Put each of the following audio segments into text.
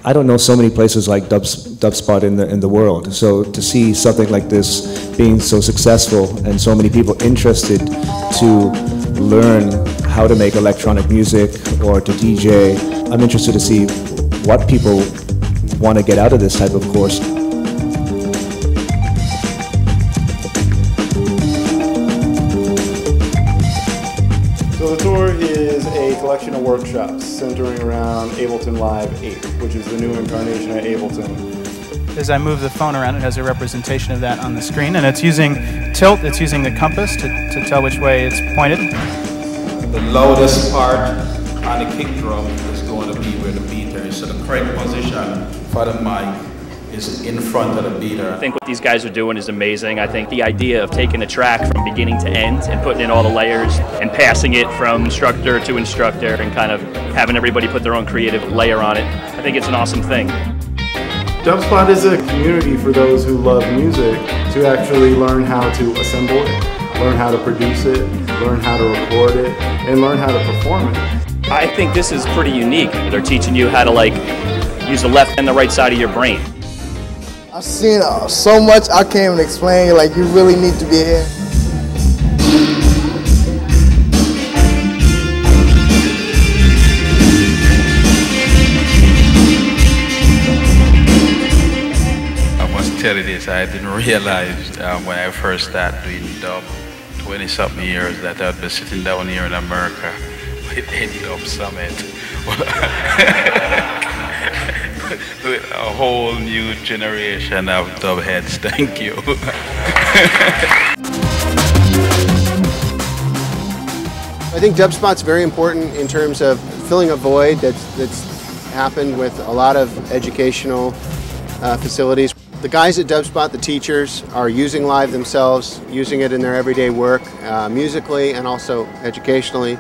I don't know so many places like Dubspot in the world. So to see something like this being so successful and so many people interested to learn how to make electronic music or to DJ, I'm interested to see what people want to get out of this type of course. So the tour is a collection of workshops centering around Ableton Live 8, which is the new incarnation of Ableton. As I move the phone around, it has a representation of that on the screen, and it's using tilt, it's using the compass to tell which way it's pointed. The loudest part on the kick drum is going to be where the beater is, so the correct position for the mic is in front of the beater. I think what these guys are doing is amazing. I think the idea of taking a track from beginning to end and putting in all the layers and passing it from instructor to instructor and kind of having everybody put their own creative layer on it, I think it's an awesome thing. Dubspot is a community for those who love music to actually learn how to assemble it, learn how to produce it, learn how to record it, and learn how to perform it. I think this is pretty unique. They're teaching you how to use the left and the right side of your brain. I've seen so much I can't even explain. You really need to be here. Tell you this, I didn't realize when I first started doing dub 20-something years that I'd be sitting down here in America with a dub summit with a whole new generation of dub heads. Thank you. I think Dubspot's very important in terms of filling a void that's happened with a lot of educational facilities. The guys at Dubspot, the teachers, are using Live themselves, using it in their everyday work, musically and also educationally.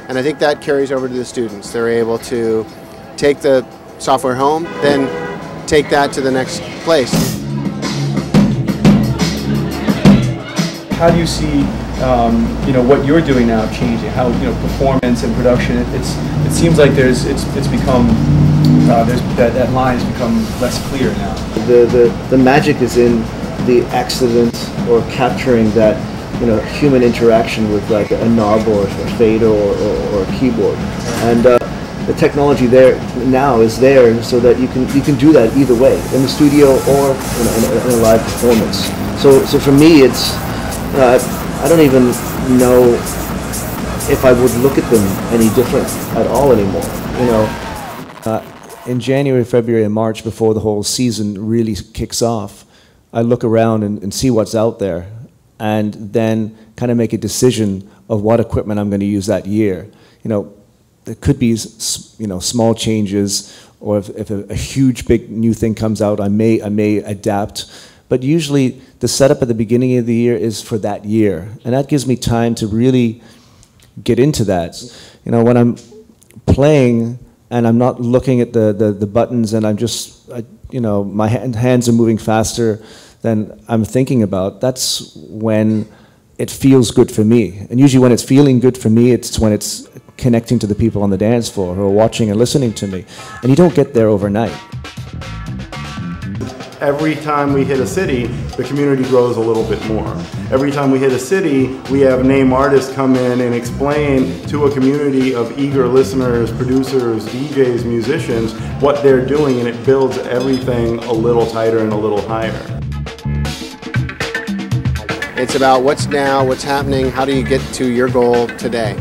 And I think that carries over to the students. They're able to take the software home, then take that to the next place. How do you see what you're doing now changing? How performance and production? It seems like it's become that line has become less clear now. The magic is in the accident or capturing that human interaction with a knob or a fader or a keyboard, and the technology there now is there so that you can do that either way, in the studio or in a live performance. So for me, it's I don't even know if I would look at them any different at all anymore. In January, February, and March, before the whole season really kicks off, I look around and see what's out there, and then kind of make a decision of what equipment I'm going to use that year. There could be small changes, or if a huge big new thing comes out, I may adapt. But usually the setup at the beginning of the year is for that year, and that gives me time to really get into that. When I'm playing and I'm not looking at the buttons, and I'm just my hands are moving faster than I'm thinking about, that's when it feels good for me. And usually when it's feeling good for me, it's when it's connecting to the people on the dance floor who are watching and listening to me. And you don't get there overnight. Every time we hit a city, the community grows a little bit more. Every time we hit a city, we have name artists come in and explain to a community of eager listeners, producers, DJs, musicians, what they're doing, and it builds everything a little tighter and a little higher. It's about what's now, what's happening, how do you get to your goal today.